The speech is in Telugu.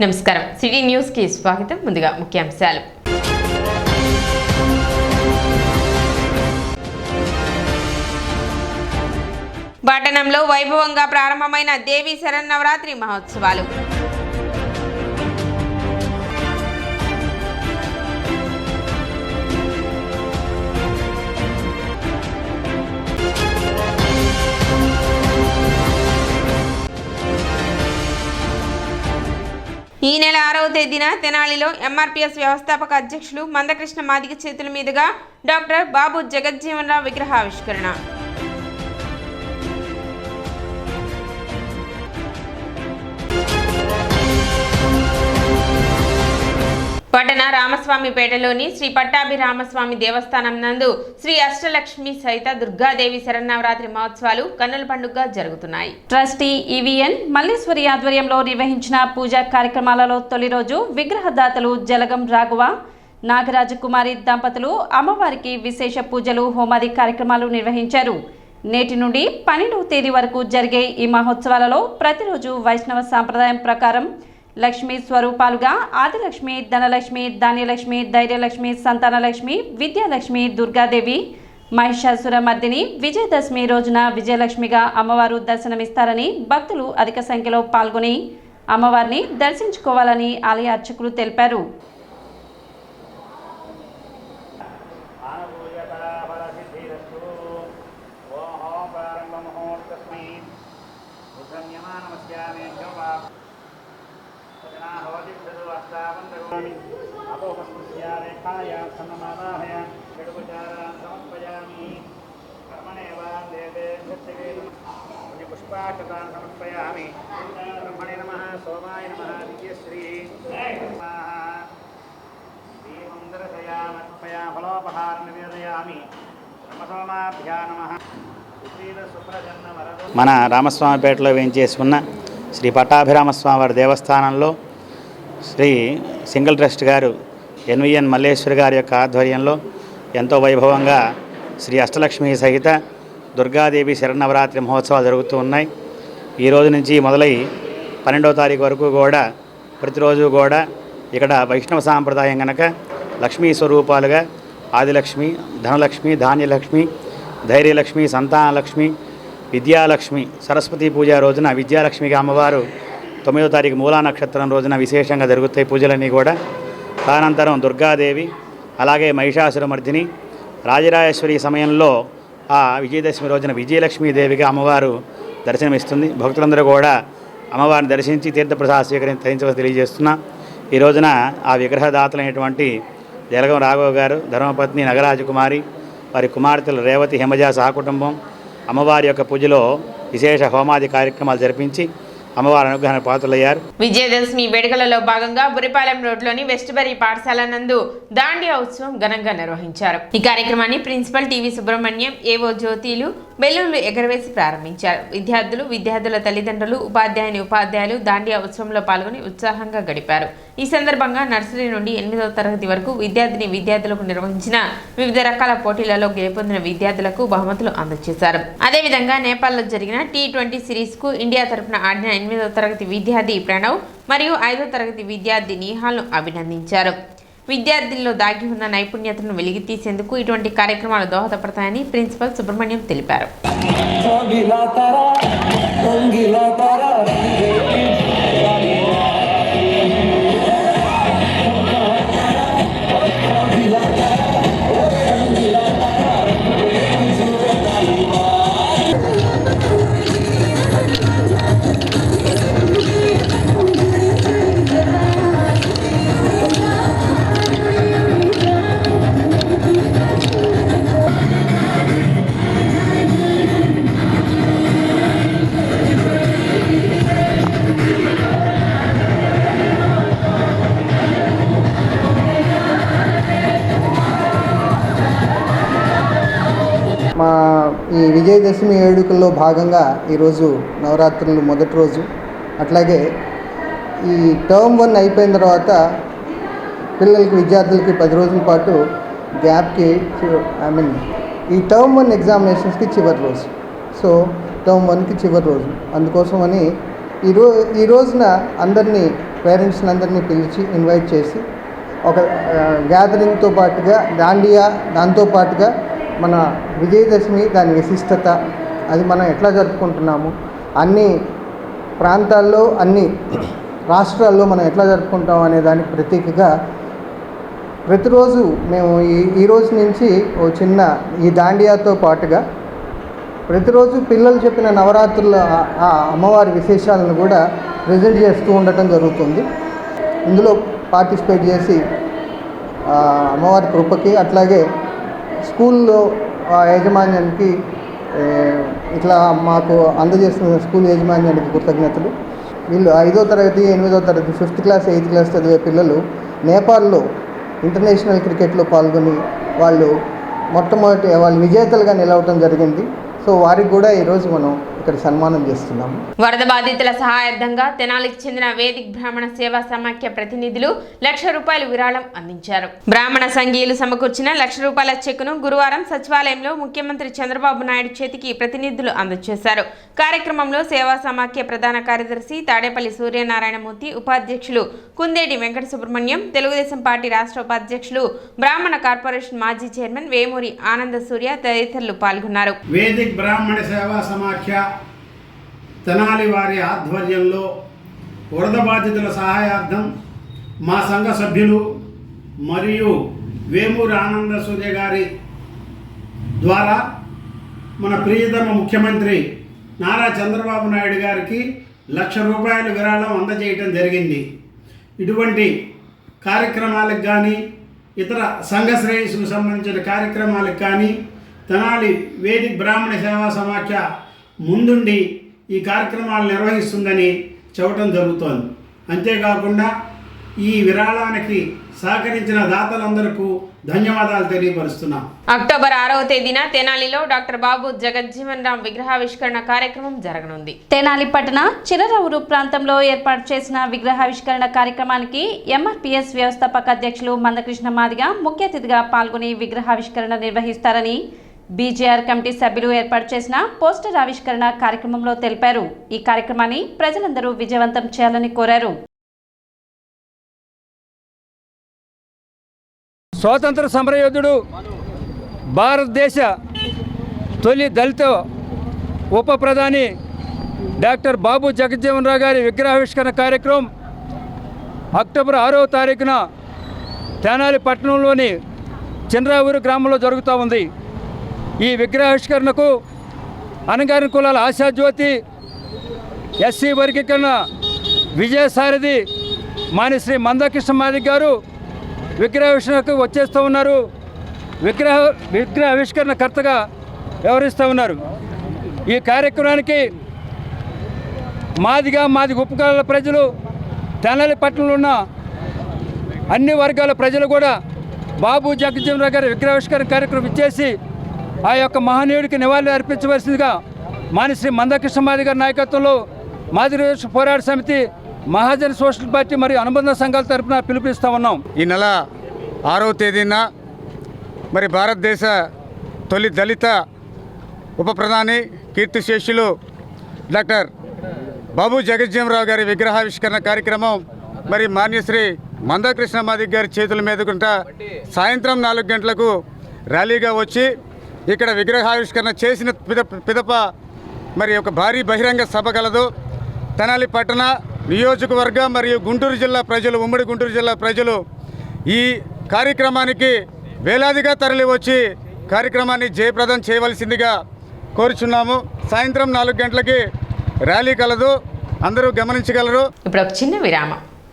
నమస్కారం సిటీ న్యూస్ కి స్వాగతం. ముందుగా ముఖ్యాంశాలు. పట్టణంలో వైభవంగా ప్రారంభమైన దేవి శరన్నవరాత్రి మహోత్సవాలు. ఈ నెల 6వ తేదీన తెనాలిలో ఎంఆర్పీఎస్ వ్యవస్థాపక అధ్యక్షులు మందకృష్ణ మాదిగ చేతుల మీదుగా డాక్టర్ బాబు జగజ్జీవనరావు విగ్రహావిష్కరణ. పట్టణ రామస్వామిపేటలోని శ్రీ పట్టాభిరామస్వామి దేవస్థానం నందు శ్రీ అష్టలక్ష్మి సహిత దుర్గాదేవి శరన్నవరాత్రి మహోత్సవాలు కన్నుల పండుగగా జరుగుతున్నాయి. ట్రస్టీ ఈవీఎన్ మల్లేశ్వరి ఆధ్వర్యంలో నిర్వహించిన పూజా కార్యక్రమాలలో తొలి రోజు విగ్రహదాతలు జలగం రాఘవ నాగరాజకుమారి దంపతులు అమ్మవారికి విశేష పూజలు హోమాది కార్యక్రమాలు నిర్వహించారు. నేటి నుండి 12వ తేదీ వరకు జరిగే ఈ మహోత్సవాలలో ప్రతిరోజు వైష్ణవ సాంప్రదాయం ప్రకారం లక్ష్మీ స్వరూపాలుగా ఆదిలక్ష్మి, ధనలక్ష్మి, ధాన్యలక్ష్మి, ధైర్యలక్ష్మి, సంతానలక్ష్మి, విద్యాలక్ష్మి, దుర్గాదేవి, మహిషాసుర మర్దిని విజయదశమి రోజున విజయలక్ష్మిగా అమ్మవారు దర్శనమిస్తారని భక్తులు అధిక సంఖ్యలో పాల్గొని అమ్మవారిని దర్శించుకోవాలని ఆలయ అర్చకులు తెలిపారు. సమర్పయామి. బ్రహ్మణే నమః, సోమాయ నమః, విద్యశ్రీ దీమందరశయామర్పయా ఫలోపహార నివేదయామి. బ్రహ్మసోమాభ్యా నమః. మన రామస్వామిపేటలో వేయించేసి ఉన్న శ్రీ పట్టాభిరామస్వామి వారి దేవస్థానంలో శ్రీ సింగిల్ ట్రస్ట్ గారు ఎన్విఎన్ మల్లేశ్వరి గారి యొక్క ఆధ్వర్యంలో ఎంతో వైభవంగా శ్రీ అష్టలక్ష్మి సహిత దుర్గాదేవి శరన్నవరాత్రి మహోత్సవాలు జరుగుతూ ఉన్నాయి. ఈ రోజు నుంచి మొదలై 12వ తారీఖు వరకు కూడా ప్రతిరోజు కూడా ఇక్కడ వైష్ణవ సాంప్రదాయం కనుక లక్ష్మీ స్వరూపాలుగా ఆదిలక్ష్మి, ధనలక్ష్మి, ధాన్యలక్ష్మి, ధైర్యలక్ష్మి, సంతానలక్ష్మి, విద్యాలక్ష్మి, సరస్వతి పూజ రోజున విద్యాలక్ష్మిగా అమ్మవారు 9వ తారీఖు మూలా నక్షత్రం రోజున విశేషంగా జరుగుతాయి పూజలన్నీ కూడా. తదనంతరం దుర్గాదేవి, అలాగే మహిషాసురమర్దిని, రాజరాజేశ్వరి సమయంలో ఆ విజయదశమి రోజున విజయలక్ష్మీదేవిగా అమ్మవారు దర్శనమిస్తుంది. భక్తులందరూ కూడా అమ్మవారిని దర్శించి తీర్థప్రసాద స్వీకరించవలసి తెలియజేస్తున్నా. ఈ రోజున ఆ విగ్రహదాతలైనటువంటి జలగం రాఘవ గారు, ధర్మపత్ని నగరాజకుమారి, వారి కుమార్తెలు రేవతి, హిమజ సహకుటుంబం అమ్మవారి యొక్క పూజలో విశేష హోమాది కార్యక్రమాలు జరిపించి అమ్మవారి అనుగ్రహానికి పాత్రులయ్యారు. విజయదశమి వేడుకలలో భాగంగా బురిపాలెం రోడ్లోని వెస్ట్బరీ పాఠశాల నందు దాండియా ఉత్సవం ఘనంగా నిర్వహించారు. ఈ కార్యక్రమాన్ని ప్రిన్సిపల్ టీవీ సుబ్రహ్మణ్యం, ఏవో జ్యోతిలు బెలూన్లు ఎగరవేసి ప్రారంభించారు. విద్యార్థులు, విద్యార్థుల తల్లిదండ్రులు, ఉపాధ్యాయులు దాండియా ఉత్సవంలో పాల్గొని ఉత్సాహంగా గడిపారు. ఈ సందర్భంగా నర్సరీ నుండి 8వ తరగతి వరకు విద్యార్థులకు నిర్వహించిన వివిధ రకాల పోటీలలో గెలుపొందిన విద్యార్థులకు బహుమతులు అందజేశారు. అదేవిధంగా నేపాల్లో జరిగిన T20 సిరీస్ కు ఇండియా తరఫున ఆడిన 8వ తరగతి విద్యార్థి ప్రణవ్ మరియు 5వ తరగతి విద్యార్థి నిహాల్ను అభినందించారు. విద్యార్థుల్లో దాగి ఉన్న నైపుణ్యతను వెలికితీసేందుకు ఇటువంటి కార్యక్రమాలు దోహదపడతాయని ప్రిన్సిపల్ సుబ్రహ్మణ్యం తెలిపారు. ఈ విజయదశమి వేడుకల్లో భాగంగా ఈరోజు నవరాత్రులు మొదటి రోజు. అట్లాగే ఈ టర్మ్ 1 అయిపోయిన తర్వాత పిల్లలకి, విద్యార్థులకి 10 రోజుల పాటు గ్యాప్కి ఈ టర్మ్ 1 ఎగ్జామినేషన్స్కి చివరి రోజు. సో టర్మ్ 1కి చివరి రోజు. అందుకోసమని ఈ రోజున అందరినీ పేరెంట్స్ని అందరినీ పిలిచి ఇన్వైట్ చేసి ఒక గ్యాదరింగ్తో పాటుగా దాండియా, దాంతో పాటుగా మన విజయదశమి దాని విశిష్టత, అది మనం ఎట్లా జరుపుకుంటున్నాము, అన్ని ప్రాంతాల్లో అన్ని రాష్ట్రాల్లో మనం ఎట్లా జరుపుకుంటాం అనే దానికి ప్రతీకగా ప్రతిరోజు మేము ఈ రోజు నుంచి ఓ చిన్న ఈ దాండియాతో పాటుగా ప్రతిరోజు పిల్లలు చెప్పిన నవరాత్రుల ఆ అమ్మవారి విశేషాలను కూడా ప్రజెంట్ చేస్తూ ఉండటం జరుగుతుంది. ఇందులో పార్టిసిపేట్ చేసి అమ్మవారి కృపకి, అట్లాగే స్కూల్లో యాజమాన్యానికి ఇట్లా మాకు అందజేస్తున్న స్కూల్ యాజమాన్యానికి కృతజ్ఞతలు. వీళ్ళు 5వ తరగతి, 8వ తరగతి, 5th క్లాస్, 8th క్లాస్ చదివే పిల్లలు నేపాల్లో ఇంటర్నేషనల్ క్రికెట్లో పాల్గొని వాళ్ళు వాళ్ళు విజేతలుగా నిలవటం జరిగింది. సో వారికి కూడా ఈరోజు మనం ఇక్కడ సన్మానం చేస్తున్నాము. వరద బాధితుల సహాయార్థంగా తెనాలికి చెందిన వేదిక్ బ్రాహ్మణ సేవా సమాఖ్య ప్రతినిధులు ₹1,00,000 విరాళం అందించారు. బ్రాహ్మణ సంఘీయులు సమకూర్చిన ₹1,00,000 చెక్కును గురువారం సచివాలయంలో ముఖ్యమంత్రి చంద్రబాబు నాయుడు చేతికి ప్రతినిధులు అందజేశారు. కార్యక్రమంలో సేవా సమాఖ్య ప్రధాన కార్యదర్శి తాడేపల్లి సూర్యనారాయణమూర్తి, ఉపాధ్యక్షులు కుందేటి వెంకట సుబ్రహ్మణ్యం, తెలుగుదేశం పార్టీ రాష్ట్ర ఉపాధ్యక్షులు బ్రాహ్మణ కార్పొరేషన్ మాజీ చైర్మన్ వేమూరి ఆనంద సూర్య తదితరులు పాల్గొన్నారు. వేదిక్ బ్రాహ్మణ సేవా సమాఖ్య తెనాలి వారి ఆధ్వర్యంలో వరద బాధితుల సహాయార్థం మా సంఘ సభ్యులు మరియు వేమూరి ఆనంద సూర్య గారి ద్వారా మన ప్రియతమ ముఖ్యమంత్రి నారా చంద్రబాబు నాయుడు గారికి ₹1,00,000 విరాళం అందజేయటం జరిగింది. ఇటువంటి కార్యక్రమాలకు కానీ ఇతర సంఘ శ్రేయస్సుకు సంబంధించిన కార్యక్రమాలకు కానీ తెనాలి వేదిక్ బ్రాహ్మణ సేవా సమాఖ్య ముందుండి ఈ కార్యక్రమాలు నిర్వహిస్తుందని చెప్పడం జరుగుతోంది. అంతేకాకుండా ఈ విరాళానికి సహకరించిన దాతలందరికీ ధన్యవాదాలు తెలియపరుస్తున్నాం. అక్టోబర్ 6వ తేదీన తెనాలిలో డాక్టర్ బాబు జగజ్జీవన్ రామ్ విగ్రహావిష్కరణ కార్యక్రమం జరగనుంది. తెనాలి పట్టణ చిరరవురు ప్రాంతంలో ఏర్పాటు చేసిన విగ్రహావిష్కరణ కార్యక్రమానికి ఎంఆర్పీఎస్ వ్యవస్థాపక అధ్యక్షులు మందకృష్ణ మాదిగ ముఖ్య అతిథిగా పాల్గొని విగ్రహావిష్కరణ నిర్వహిస్తారని బీజేఆర్ కమిటీ సభ్యులు ఏర్పాటు చేసిన పోస్టర్ ఆవిష్కరణ కార్యక్రమంలో తెలిపారు. ఈ కార్యక్రమాన్ని ప్రజలందరూ విజయవంతం చేయాలని కోరారు. స్వాతంత్ర సమరయోధుడు, భారతదేశ తొలి దళిత ఉప ప్రధాని డాక్టర్ బాబు జగజ్జీవన్ రావు గారి విగ్రహావిష్కరణ కార్యక్రమం అక్టోబర్ 6వ తారీఖున తెనాలి పట్టణంలోని చినరావూరు గ్రామంలో జరుగుతూ ఉంది. ఈ విగ్రహావిష్కరణకు అణగారిన కులాల ఆశాజ్యోతి, ఎస్సీ వర్గీకరణ విజయసారథి మానిశ్రీ మందకృష్ణ మాదిగ గారు విగ్రహావిష్కరణకు వచ్చేస్తూ ఉన్నారు. విగ్రహావిష్కరణ కర్తగా వ్యవహరిస్తూ ఉన్నారు. ఈ కార్యక్రమానికి మాదిగ ఉపకులాల ప్రజలు, తెనాలి పట్టణంలో ఉన్న అన్ని వర్గాల ప్రజలు కూడా బాబు జగజ్జీవన్ రావు గారి విగ్రహావిష్కరణ కార్యక్రమం ఇచ్చేసి ఆ యొక్క మహనీయుడికి నివాళులు అర్పించవలసిందిగా మానిశ్రీ మందకృష్ణ మాదిగ గారి నాయకత్వంలో మాదిగ పోరాట సమితి, మహాజన్ సోషల్ పార్టీ మరియు అనుబంధ సంఘాల తరఫున పిలుపునిస్తూ ఉన్నాం. ఈ నెల 6వ తేదీన మరి భారతదేశ తొలి దళిత ఉప ప్రధాని కీర్తిశేషులు డాక్టర్ బాబు జగజ్జీవన్ రావు గారి విగ్రహావిష్కరణ కార్యక్రమం మరి మాన్యశ్రీ మందకృష్ణ మాదిగ గారి చేతుల మీదుకుంటా సాయంత్రం 4 గంటలకు ర్యాలీగా వచ్చి ఇక్కడ విగ్రహావిష్కరణ చేసిన పిదప మరి ఒక భారీ బహిరంగ సభ కలదు. తెనాలి పట్టణ నియోజకవర్గ మరియు గుంటూరు జిల్లా ప్రజలు, ఉమ్మడి గుంటూరు జిల్లా ప్రజలు ఈ కార్యక్రమానికి వేలాదిగా తరలి వచ్చి కార్యక్రమాన్ని జయప్రదం చేయవలసిందిగా కోరుచున్నాము. సాయంత్రం 4 గంటలకి ర్యాలీ కలదు, అందరూ గమనించగలరు. ఇప్పుడు ఒక చిన్న విరామం.